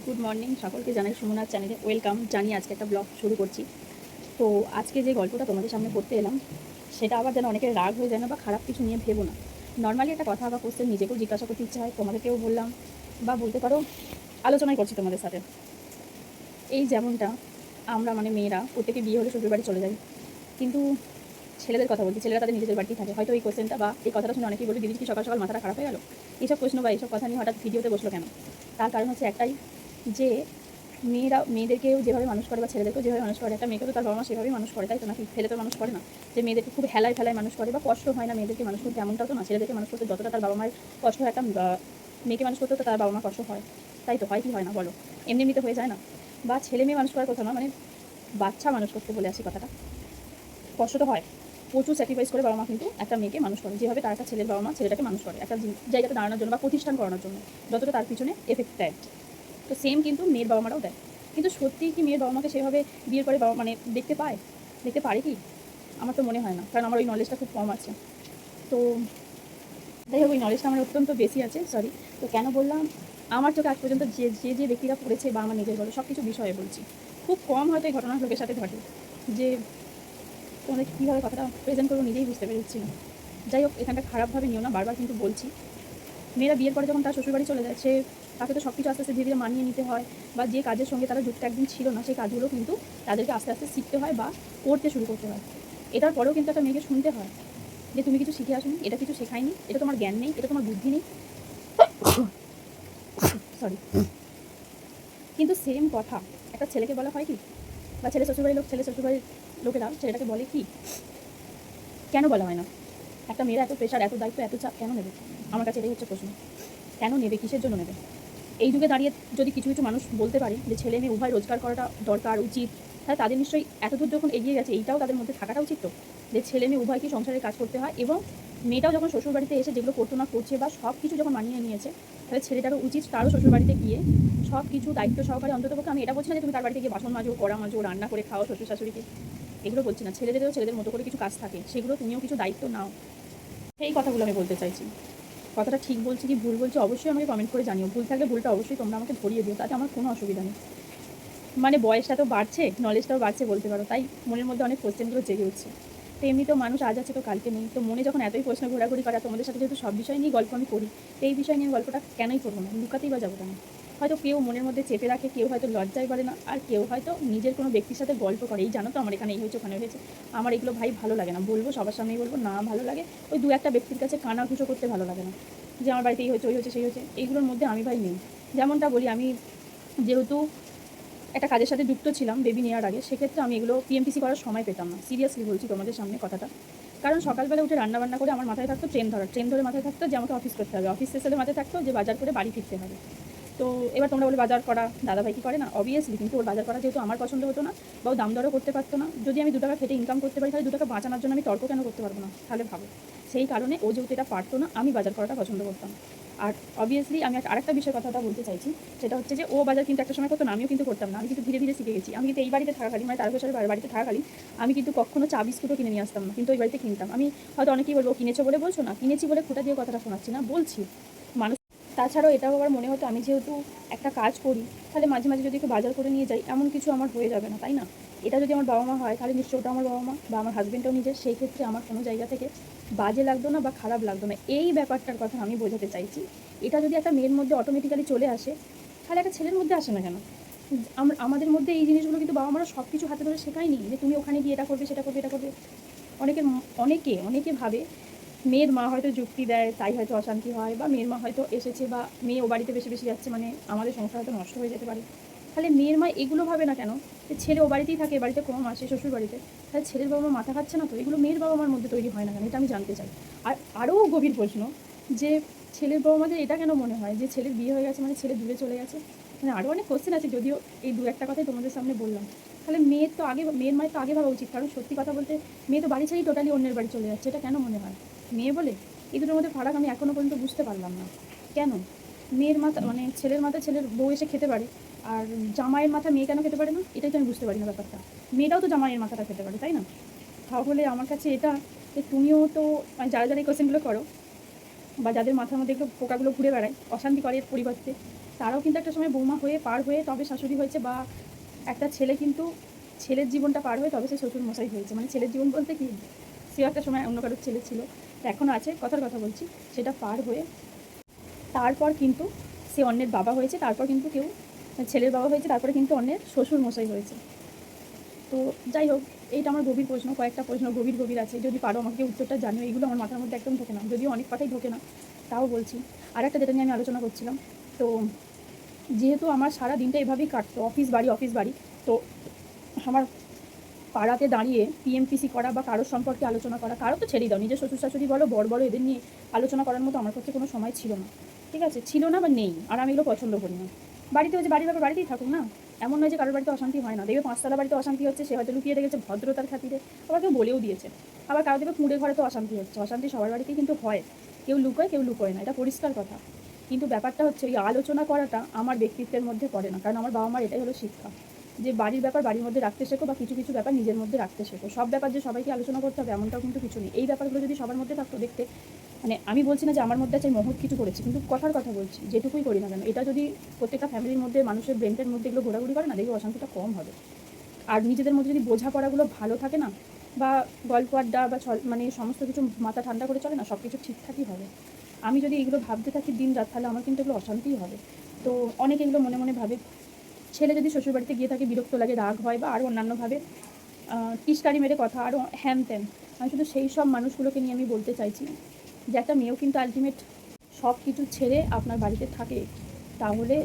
Good morning সকলকে জানাই সুমনার চ্যানেলে ওয়েলকাম জানিয়ে আজকে একটা ব্লগ শুরু করছি। তো আজকে যে গল্পটা তোমাদের সামনে করতে এলাম সেটা আবার যেন অনেকের রাগ হয়ে যায় না বা খারাপ কিছু নিয়ে ভেবো না। নর্মালি একটা কথা বা কোশ্চেন নিজেকেও জিজ্ঞাসা করতে ইচ্ছা হয়, তোমাদেরকেও বললাম বা বলতে পারো আলোচনাই করছি তোমাদের সাথে। এই যেমনটা আমরা মানে মেয়েরা প্রত্যেকে বিয়ে হলে শ্বশুর বাড়ি চলে যাই, কিন্তু ছেলেদের কথা বলছি, ছেলেরা তাদের নিজেদের বাড়িতেই থাকে। হয়তো এই কোশ্চেনটা বা এই কথাটা শুনে অনেকেই বলে, দিদি কি সকাল সকাল মাথাটা খারাপ হয়ে গেল, এইসব প্রশ্ন বা এইসব কথা নিয়ে হঠাৎ ভিডিওতে বসলো কেন? তার কারণ হচ্ছে একটাই, যে মেয়েদেরকেও যেভাবে মানুষ করে বা ছেলেদেরকেও যেভাবে মানুষ করে, একটা মেয়েকে তো তার বাবা মা সেভাবেই মানুষ করে, তাই তো নাকি? ছেলে তো মানুষ করে না যে মেয়েদেরকে খুব হেলায় ফেলায় মানুষ করে বা কষ্ট হয় না মেয়েদেরকে মানুষ করতে, এমনটাও তো না। ছেলেদেরকে মানুষ করতে যতটা তার বাবা মায়ের কষ্ট হয়, একটা মেয়েকে মানুষ করতে তো তার বাবা মা কষ্ট হয়, তাই তো? হয় কি হয় না বলো? এমনি এমনিতে হয়ে যায় না। বা ছেলে মেয়ে মানুষ করার কথা না, মানে বাচ্চা মানুষ করতে বলে আসি কথাটা, কষ্ট তো হয়। প্রচুর স্যাক্রিফাইস করে বাবা মা কিন্তু একটা মেয়েকে মানুষ করে, যেভাবে তার একটা ছেলের বাবা মা ছেলেটাকে মানুষ করে একটা জায়গাতে দাঁড়ানোর জন্য বা প্রতিষ্ঠান করানোর জন্য, যতটা তার পিছনে এফেক্ট দেয়। তো সেম কিন্তু মেয়ের বাবা মারাও দেয়। কিন্তু সত্যিই কি মেয়ের বাবা মাকে সেভাবে বিয়ের পরে বাবা মানে দেখতে পায়, দেখতে পারে কি? আমার তো মনে হয় না, কারণ আমার ওই নলেজটা খুব কম আছে। তো যাই হোক, ওই নলেজটা আমার অত্যন্ত বেশি আছে, সরি। তো কেন বললাম, আমার চোখে আজ পর্যন্ত যে যে যে ব্যক্তিরা পড়েছে বা আমার নিজের বলো, সব কিছু বিষয়ে বলছি, খুব কম হয়তো এই ঘটনা লোকের সাথে ঘটে, যে তোমাদের কীভাবে কথাটা প্রেজেন্ট করবো নিজেই বুঝতে পেরেছি না। যাই হোক, এখানটা খারাপভাবে নিও না, বারবার কিন্তু বলছি। মেয়েরা বিয়ের পরে যখন তার শ্বশুরবাড়ি চলে যায়, সে তাকে তো সব কিছু আস্তে আস্তে ধীরে ধীরে মানিয়ে নিতে হয়, বা যে কাজের সঙ্গে তারা যুক্ত একদিন ছিল না, সেই কাজগুলো কিন্তু তাদেরকে আস্তে আস্তে শিখতে হয় বা করতে শুরু করতে হয়। এটার পরেও কিন্তু একটা মেয়েকে শুনতে হয় যে তুমি কিছু শিখে আসোনি, এটা কিছু শেখায়নি, এটা তোমার জ্ঞান নেই, এটা তোমার বুদ্ধি নেই, সরি। কিন্তু সেম কথা একটা ছেলেকে বলা হয় কি? বা ছেলে শ্বশুরবাড়ির লোকেরা ছেলেটাকে বলে কি? কেন বলা হয় না? একটা মেয়েরা এত প্রেশার, এত দায়িত্ব, এত চাপ কেন নেবে? আমার কাছে এটাই হচ্ছে প্রশ্ন। কেন নেবে? কিসের জন্য নেবে? এই যুগে দাঁড়িয়ে যদি কিছু কিছু মানুষ বলতে পারে যে ছেলে মেয়ে উভয় রোজগার করাটা দরকার, উচিত, তাহলে তাদের নিশ্চয়ই এতদূর যখন এগিয়ে গেছে, এইটাও তাদের মধ্যে থাকাটা উচিত তো, যে ছেলে মেয়ে উভয়কে সংসারের কাজ করতে হয়, এবং মেয়েটাও যখন শ্বশুরবাড়িতে এসে যেগুলো করতো না করছে বা সব কিছু যখন মানিয়ে নিয়েছে, তাহলে ছেলেটারও উচিত তারও শ্বশুরবাড়িতে গিয়ে সব কিছু দায়িত্ব সহকারে, অন্ততপক্ষে আমি এটা বলছি না যে তুমি তার বাড়িতে গিয়ে বাসন মাজো, কড়া মাজো, রান্না করে খাও শ্বশুর শাশুড়িকে, এগুলো বলছি না। ছেলেদেরও ছেলেদের মতো করে কিছু কাজ থাকে, সেগুলো তুমিও কিছু দায়িত্ব নাও। সেই কথাগুলো আমি বলতে চাইছি। কথাটা ঠিক বলছি কি ভুল বলছি অবশ্যই আমাকে কমেন্ট করে জানিও, ভুল থাকলে ভুলটা অবশ্যই তোমরা আমাকে ধরিয়ে দিও, তাতে আমার কোনো অসুবিধা নেই। মানে বয়সটা তো বাড়ছে, নলেজটাও বাড়ছে বলতে পারো, তাই মনের মধ্যে অনেক কোশ্চেনগুলো জেগে উঠছে। তো এমনিতেও মানুষ আজ আছে তো কালকে নেই, তো মনে যখন এতই প্রশ্ন ঘোরাঘুরি করা, তোমাদের সাথে যেহেতু সব বিষয় নিয়ে গল্প আমি করি, তো এই বিষয় নিয়ে গল্পটা কেনই করবো না, লুকাতেই বা যাবো কেন? হয়তো কেউ মনের মধ্যে চেপে রাখে, কেউ হয়তো লজ্জায় পারে না, আর কেউ হয়তো নিজের কোনো ব্যক্তির সাথে গল্প করে, এই জানো তো আমার এখানে এই হয়েছে ওখানে হয়েছে। আমার এগুলো ভাই ভালো লাগে না, বলবো সবার সামনেই বলবো, না ভালো লাগে। ওই দু একটা ব্যক্তির কাছে কানাঘুষো করতে ভালো লাগে না, যে আমার বাড়িতে এই হয়েছে, ওই হয়েছে, সেই হয়েছে, এইগুলোর মধ্যে আমি ভাই নেই। যেমনটা বলি, আমি যেহেতু একটা কাজের সাথে যুক্ত ছিলাম বেবি নেওয়ার আগে, সেক্ষেত্রে আমি এগুলো পিএমপিসি করার সময় পেতাম না। সিরিয়াসলি বলছি তোমাদের সামনে কথাটা। কারণ সকালবেলা উঠে রান্নাবান্না করে আমার মাথায় থাকতো ট্রেন ধরে মাথায় থাকতো যে আমাকে অফিস করতে হবে, অফিস শেষে মাথায় থাকতো যে বাজার করে বাড়ি ফিরতে হবে। তো এবার তোমরা বলে বাজার করা দাদাভাই কি করে না? অবভিয়াসলি, কিন্তু ওর বাজার করা যেহেতু আমার পছন্দ হতো না, বা ও দাম দরও করতে পারতো না, যদি আমি 2 টাকা খেটে ইনকাম করতে পারি, তাহলে 2 টাকা বাঁচানোর জন্য আমি তর্ক কেন করতে পারবো না? তাহলে ভাবো। সেই কারণে ও যেহেতু এটা পারতো না, আমি বাজার করাটা পছন্দ করতাম। আর অবভিয়াসলি আমি আরেকটা বিষয় কথাটা বলতে চাইছি, সেটা হচ্ছে যে ও বাজার কিন্তু একটা সময় করতো না, আমিও কিন্তু করতাম না, আমি কিন্তু ধীরে ধীরে শিখে গেছি। আমি কিন্তু এই বাড়িতে থাকাকালীন, মানে তারকেশ্বরের বাড়িতে থাকাকালীন, আমি কিন্তু কখনো চা বিস্কুটও কিনে নিয়ে আসতাম না, কিন্তু ওই বাড়িতে কিনতাম। আমি হয়তো অনেকেই বলবো কিনেছো বলে বলছো না, কিনেছি বলে খোটা দিয়ে কথাটা শোনাচ্ছি না, বলছি মানুষ। তাছাড়াও এটাও আবার মনে হতো আমি যেহেতু একটা কাজ করি, তাহলে মাঝে মাঝে যদি একটু বাজার করে নিয়ে যাই, এমন কিছু আমার হয়ে যাবে না, তাই না? এটা যদি আমার বাবা মা হয়, তাহলে নিশ্চয়ই ওটা আমার বাবা মা বা আমার হাজব্যান্ডও নিজের, সেই ক্ষেত্রে আমার কোনো জায়গা থেকে বাজে লাগতো না বা খারাপ লাগতো না, এই ব্যাপারটার কথা আমি বোঝাতে চাইছি। এটা যদি একটা মেয়ের মধ্যে অটোমেটিক্যালি চলে আসে, তাহলে একটা ছেলের মধ্যে আসে না কেন? আমাদের মধ্যে এই জিনিসগুলো কিন্তু বাবা মারা সব কিছু হাতে ধরে শেখায়নি, যে তুমি ওখানে গিয়ে এটা করবে, সেটা করবে, এটা করবে। অনেকে ভাবে মেয়ের মা হয়তো যুক্তি দেয়, তাই হয়তো অশান্তি হয়, বা মেয়ের মা হয়তো এসেছে বা মেয়ে ও বাড়িতে বেশি বেশি যাচ্ছে, মানে আমাদের সংসার হয়তো নষ্ট হয়ে যেতে পারে। তাহলে মেয়ের মা এগুলো ভাবে না কেন, যে ছেলে ও বাড়িতেই থাকে, বাড়িতে কম আসে শ্বশুর বাড়িতে, তাহলে ছেলের বাবা মা মাথা খাচ্ছে না তো? এগুলো মেয়ের বাবা মার মধ্যে তৈরি হয় না কেন, এটা আমি জানতে চাই। আর আরও গভীর প্রশ্ন, যে ছেলের বাবা মাদের এটা কেন মনে হয় যে ছেলের বিয়ে হয়ে গেছে মানে ছেলে দূরে চলে গেছে? মানে আরও অনেক কোশ্চেন আছে, যদিও এই দু একটা কথাই তোমাদের সামনে বললাম। তাহলে মেয়ের মায়ের তো আগে ভাবা উচিত, কারণ সত্যি কথা বলতে মেয়ে তো বাড়ি ছেড়েই টোটালি অন্যের বাড়ি চলে যাচ্ছে, এটা কেন মনে হয়? মেয়ে বলে এই দুটোর মধ্যে ফারাক আমি এখনও পর্যন্ত বুঝতে পারলাম না। কেন মেয়ের মাথা, মানে ছেলের মাথা ছেলের বউ এসে খেতে পারে, আর জামাইয়ের মাথা মেয়ে কেন খেতে পারে না? এটাই তো আমি বুঝতে পারি না ব্যাপারটা। মেয়েটাও তো জামাইয়ের মাথাটা খেতে পারে, তাই না? তাহলে আমার কাছে এটা, যে তুমিও তো মানে যারা যারা এই কোয়েশ্চেনগুলো করো, বা যাদের মাথার মধ্যে একটু পোকাগুলো ঘুরে বেড়ায়, অশান্তি করে এর পরিবর্তে, তারাও কিন্তু একটা সময় বৌমা হয়ে পার হয়ে তবে শাশুড়ি হয়েছে, বা একটা ছেলে কিন্তু ছেলের জীবনটা পার হয়ে তবে সে শ্বশুর মশাই হয়েছে। মানে ছেলের জীবন বলতে কি, সেও একটা সময় অন্য কারোর ছেলে ছিল, এখনও আছে, কথার কথা বলছি, সেটা পার হয়ে তারপর কিন্তু সে অন্যের বাবা হয়েছে, তারপর কিন্তু কেউ ছেলের বাবা হয়েছে, তারপরে কিন্তু অন্যের শ্বশুর মশাই হয়েছে। তো যাই হোক, এইটা আমার গভীর প্রশ্ন, কয়েকটা প্রশ্ন গভীর আছে, যদি পারো আমাকে উত্তরটা জানিও। এইগুলো আমার মাথার মধ্যে একদম ঢোকে না, যদিও অনেক কথাই ঢোকে না, তাও বলছি। আর একটা যেটা নিয়ে আমি আলোচনা করছিলাম, তো যেহেতু আমার সারা দিনটা এভাবেই কাটতো, অফিস বাড়ি, তো আমার পাড়াতে দাঁড়িয়ে পিএমপিসি করা বা কারোর সম্পর্কে আলোচনা করা, কারো তো ছেড়েই দাও, নিজের শ্বশুর শাশুড়ি বলো, বড় এদের নিয়ে আলোচনা করার মতো আমার কাছে কোনো সময় ছিল না, ঠিক আছে, ছিল না বা নেই, আর আমি এগুলো পছন্দ করি না। বাড়িতে হচ্ছে বাড়ির ব্যাপার বাড়িতেই থাকুক না, এমন নয় যে কারোর বাড়িতে অশান্তি হয় না। দেখবে 5তলা বাড়িতে অশান্তি হচ্ছে, সে হয়তো লুকিয়ে রেখেছে ভদ্রতার খাতিরে, আবার কেউ বলেও দিয়েছে। আবার কারো দেখবে কুঁড়ে ঘরে তো অশান্তি হচ্ছে, অশান্তি সবার বাড়িতেই কিন্তু হয়, কেউ লুকোয় না, এটা পরিষ্কার কথা। কিন্তু ব্যাপারটা হচ্ছে ওই আলোচনা করাটা আমার ব্যক্তিত্বের মধ্যে পড়ে না, কারণ আমার বাবা মার এটাই হলো শিক্ষা, যে বাড়ির ব্যাপার বাড়ির মধ্যে রাখতে শেখো, বা কিছু কিছু ব্যাপার নিজের মধ্যে রাখতে শেখো। সব ব্যাপার যে সবাইকে আলোচনা করতে হবে এমনটাও কিন্তু কিছু নেই। এই ব্যাপারগুলো যদি সবার মধ্যে থাকতো, দেখতে, মানে আমি বলছি না যে আমার মধ্যে আছে মহৎ কিছু করেছি, কিন্তু কথার কথা বলছি, যেটুকুই করি না কেন, এটা যদি প্রত্যেকটা ফ্যামিলির মধ্যে মানুষের ব্রেনটের মধ্যে এগুলো ঘোরাঘুরি করে না, দেখবে অশান্তিটা কম হবে। আর নিজেদের মধ্যে যদি বোঝাপড়াগুলো ভালো থাকে না, বা গল্প আড্ডা বা মানে সমস্ত কিছু মাথা ঠান্ডা করে চলে না, সব কিছু ঠিকঠাকই হবে। আমি যদি এগুলো ভাবতে থাকি দিন রাত, তাহলে আমার কিন্তু এগুলো অশান্তিই হবে। তো অনেকে এগুলো মনে মনে ভাবে, ছেলে যদি শ্বশুরবাড়িতে গিয়ে থাকে বিরক্ত লাগে, রাগ হয়, বা আরও অন্যান্যভাবে টিস্কারি মেরে কথা, আরও হ্যান ত্যান, আমি শুধু সেই সব মানুষগুলোকে নিয়ে আমি বলতে চাইছি যে একটা মেয়েও কিন্তু আলটিমেট সব কিছু ছেড়ে আপনার বাড়িতে থাকে। তাহলে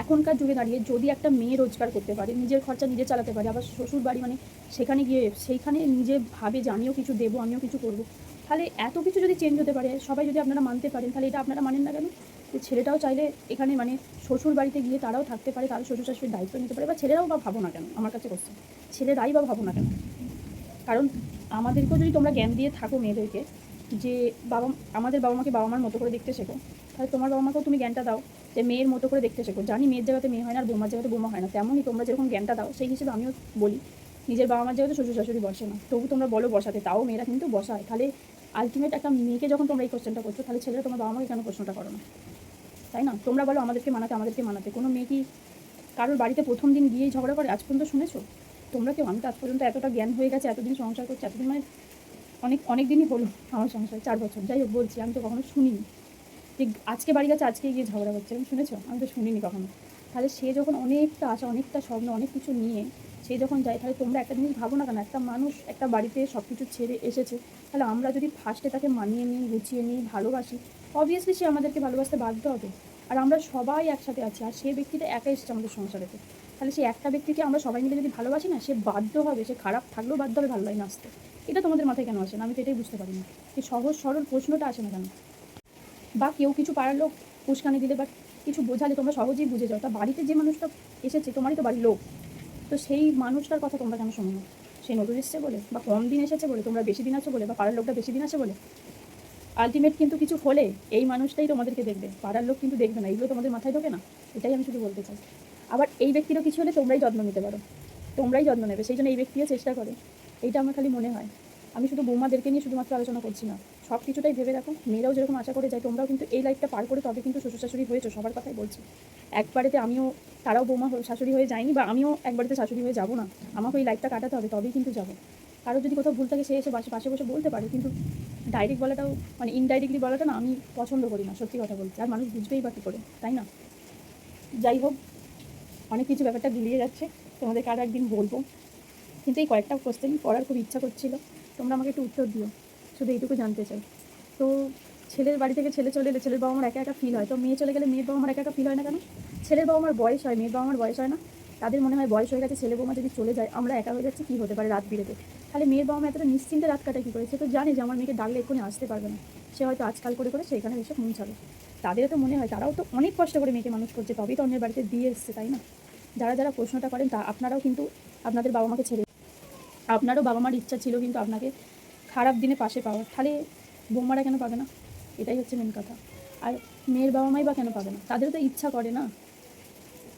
এখনকার যুগে দাঁড়িয়ে যদি একটা মেয়ে রোজগার করতে পারে, নিজের খরচা নিজে চালাতে পারে, আবার শ্বশুর বাড়ি মানে সেখানে গিয়ে সেইখানে নিজে ভাবে যে আমিও কিছু দেবো, আমিও কিছু করবো, তাহলে এত কিছু যদি চেঞ্জ হতে পারে, সবাই যদি আপনারা মানতে পারেন, তাহলে এটা আপনারা মানেন না কেন? যে ছেলেটাও চাইলে এখানে মানে শ্বশুর বাড়িতে গিয়ে তারাও থাকতে পারে, তারা শ্বশুর শাশুড়ির দায়িত্ব নিতে পারে, বা ছেলেরাও বা ভাবো না কেন, আমার কাছে কোশ্চেন, ছেলেরাই বা ভাবো না কেন? কারণ আমাদেরকেও যদি তোমরা জ্ঞান দিয়ে থাকো মেয়েদেরকে, যে আমাদের বাবা মাকে বাবা মার মতো করে দেখতে শেখো, তাহলে তোমার বাবা মাকেও তুমি জ্ঞানটা দাও যে মেয়ের মতো করে দেখতে শেখো। জানি মেয়ের জায়গাতে মেয়ে হয় না, আর বৌমার জায়গাতে বৌমা হয় না, তেমনই তোমরা যেরকম জ্ঞানটা দাও, সেই হিসেবে আমিও বলি, নিজের বাবা মার জায়গাতে শ্বশুর শাশুড়ি বসে না, তবু তোমরা বলো বসাতে, তাও মেয়েরা কিন্তু বসায়। তাহলে আলটিমেট একটা মেয়েকে যখন তোমরা এই কোশ্চেনটা করছো, তাহলে ছেলেরা তোমার বাবা মাকে কেন প্রশ্নটা করো না? তাই না? তোমরা বলো আমাদেরকে মানাতে, কোনো মেয়ে কি কারোর বাড়িতে প্রথম দিন গিয়েই ঝগড়া করে? আজ পর্যন্ত শুনেছো তোমরা কেউ? আমি তো আজ পর্যন্ত এতটা জ্ঞান হয়ে গেছে, এতদিন সংসার করছি, এতদিন মানে অনেক দিনই হলো আমার সংসার, 4 বছর, যাই হোক বলছি, আমি তো কখনো শুনিনি যে আজকে বাড়ি গেছে আজকে গিয়ে ঝগড়া করছে, আমি শুনেছো? আমি তো শুনিনি কখনো। তাহলে সে যখন অনেকটা আশা, অনেকটা স্বপ্ন, অনেক কিছু নিয়ে সে যখন যায়, তাহলে তোমরা একটা জিনিস ভাবো না কেন, একটা মানুষ একটা বাড়িতে সব কিছু ছেড়ে এসেছে, তাহলে আমরা যদি ফার্স্টে তাকে মানিয়ে নিই, গুছিয়ে নিই, ভালোবাসি, অবভিয়াসলি সে আমাদেরকে ভালোবাসতে বাধ্য হবে। আর আমরা সবাই একসাথে আছি, আর সে ব্যক্তিটা একা এসেছে আমাদের সংসারেতে, তাহলে সে একটা ব্যক্তিকে আমরা সবাই মিলে যদি ভালোবাসি না, সে বাধ্য হবে, সে খারাপ থাকলেও বাধ্য হবে ভালো লাইন আসতে। এটা তোমাদের মাথায় কেন আসে না? আমি তো এটাই বুঝতে পারি না, এই সহজ সরল প্রশ্নটা আসে না কেন? বা কেউ কিছু পাড়ার লোক উস্কানি দিলে বা কিছু বোঝালে তোমরা সহজেই বুঝে যাও, তা বাড়িতে যে মানুষটা এসেছে, তোমারই তো বাড়ির লোক, তো সেই মানুষটার কথা তোমরা কেন শোনো না? সে নতুন এসেছে বলে, বা কম দিন এসেছে বলে, তোমরা বেশি দিন আছো বলে, বা পাড়ার লোকটা বেশি দিন আছে বলে, আলটিমেট কিন্তু কিছু হলে এই মানুষটাই তোমাদেরকে দেখবে, পাড়ার লোক কিন্তু দেখবে না। এগুলো তোমাদের মাথায় ঢোকে না? এটাই আমি শুধু বলতে চাই। আবার এই ব্যক্তিরও কিছু হলে তোমরাই যত্ন নিতে পারো, তোমরাই যত্ন নেবে, সেই জন্য এই ব্যক্তিও চেষ্টা করে, এইটা আমার খালি মনে হয়। আমি শুধু বৌমাদেরকে নিয়ে শুধুমাত্র আলোচনা করছি না, সব কিছুটাই ভেবে রাখো, মেয়েরাও যেরকম আশা করে যায়, তোমরাও কিন্তু এই লাইফটা পার করে তবে কিন্তু শ্বশুর শাশুড়ি হয়েছো, সবার কথাই বলছি। একবারেতে আমিও, তারাও বৌমা শাশুড়ি হয়ে যায়নি, বা আমিও একবারেতে শাশুড়ি হয়ে যাবো না, আমাকে ওই লাইফটা কাটাতে হবে, তবেই কিন্তু যাবো। কারো যদি কোথাও ভুল থাকে সে এসে পাশে বসে বলতে পারে, কিন্তু ডাইরেক্ট বলাটাও, মানে ইনডাইরেক্টলি বলাটা না আমি পছন্দ করি না, সত্যি কথা বলছি। আর মানুষ বুঝবেই বা কী করে, তাই না? যাই হোক, অনেক কিছু ব্যাপারটা গুলিয়ে যাচ্ছে, তোমাদেরকে আরও একদিন বলবো, কিন্তু এই কয়েকটা কোশ্চেন পড়ার খুব ইচ্ছা করছিল, তোমরা আমাকে একটু উত্তর দিও, শুধু এইটুকু জানতে চাই। তো ছেলের বাড়ি থেকে ছেলে চলে এলে ছেলের বাবা আমার একা একা ফিল হয়, তো মেয়ে চলে গেলে মেয়ের বাবা আমার একা একা ফিল হয় না কেন? ছেলের বাবা আমার বয়স হয়, মেয়ের বাবা আমার বয়স হয় না? তাদের মনে হয় বয়স হয়ে গেছে, ছেলে বৌমা যদি চলে যায় আমরা একা হয়ে যাচ্ছি, কী হতে পারে রাত বিরেতে? তাহলে মেয়ের বাবা মা এতটা নিশ্চিন্তে রাত কাটায় কী করে? সে তো জানে যে আমার মেয়েকে ডাকলে এক্ষুনি আসতে পারবে না, সে হয়তো আজকাল করে সেখানে এসে পৌঁছাবে। তাদেরও তো মনে হয়, তারাও তো অনেক কষ্ট করে মেয়েকে মানুষ করছে, তবেই তো অন্যের বাড়িতে দিয়ে এসছে, তাই না? যারা প্রশ্নটা করেন, তা আপনারাও কিন্তু আপনাদের বাবা মাকে ছেড়ে, আপনারও বাবা মার ইচ্ছা ছিল কিন্তু আপনাকে খারাপ দিনে পাশে পাওয়ার, তাহলে বৌমারা কেন পাবে না? এটাই হচ্ছে মেন কথা। আর মেয়ের বাবা মাই বা কেন পাবে না? তাদেরও তো ইচ্ছা করে না,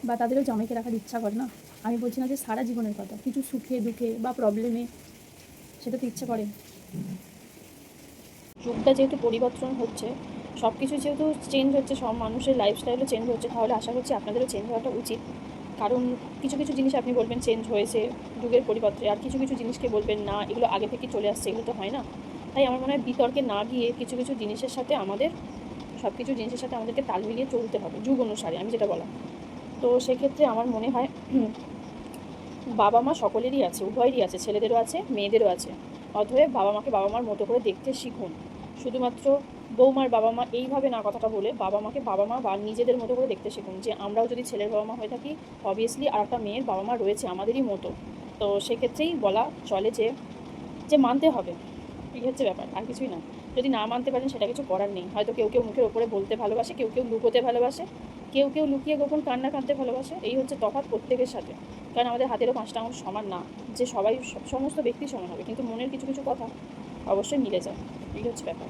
বা তাদেরও জামাইকে রাখার ইচ্ছা করে না? আমি বলছি না যে সারা জীবনের কথা, কিছু সুখে দুঃখে বা প্রবলেমে সেটা তো ইচ্ছা করে। যুগটা যেহেতু পরিবর্তন হচ্ছে, সব কিছু যেহেতু চেঞ্জ হচ্ছে, সব মানুষের লাইফস্টাইলও চেঞ্জ হচ্ছে, তাহলে আশা করছি আপনাদেরও চেঞ্জ হওয়াটা উচিত। কারণ কিছু কিছু জিনিস আপনি বলবেন চেঞ্জ হয়েছে যুগের পরিবর্তে, আর কিছু কিছু জিনিসকে বলবেন না এগুলো আগে থেকে চলে আসছে, এগুলো তো হয় না। তাই আমার মনে হয় বিতর্কে না গিয়ে কিছু কিছু জিনিসের সাথে আমাদের, সব কিছু জিনিসের সাথে আমাদেরকে তাল মিলিয়ে চলতে হবে যুগ অনুসারে, আমি যেটা বলা। তো সেক্ষেত্রে আমার মনে হয় বাবা মা সকলেরই আছে, উভয়েরই আছে, ছেলেদেরও আছে মেয়েদেরও আছে। অতএব বাবা মাকে বাবা মার মতো করে দেখতে শিখুন। শুধুমাত্র বৌমার বাবা মা এইভাবে না কথাটা বলে বাবা মাকে বাবা মা বা নিজেদের মতো করে দেখতে শিখুন, যে আমরাও যদি ছেলের বাবা মা হয়ে থাকি অবভিয়াসলি আর একটা মেয়ের বাবা মা রয়েছে আমাদেরই মতো। তো সেক্ষেত্রেই বলা চলে যে যে মানতে হবে, এই হচ্ছে ব্যাপার, আর কিছুই না। যদি না মানতে পারেন সেটা কিছু করার নেই, হয়তো কেউ কেউ মুখের ওপরে বলতে ভালোবাসে, কেউ কেউ লুকোতে ভালোবাসে, কেউ কেউ লুকিয়ে গোপন কান্না কাঁদতে ভালোবাসে, এই হচ্ছে তফাৎ প্রত্যেকের সাথে। কারণ আমাদের হাতেরও 5টা আঙুল সমান না, যে সবাই সমস্ত ব্যক্তি সমান হবে, কিন্তু মনের কিছু কিছু কথা অবশ্যই মিলে যায়, এই হচ্ছে ব্যাপার।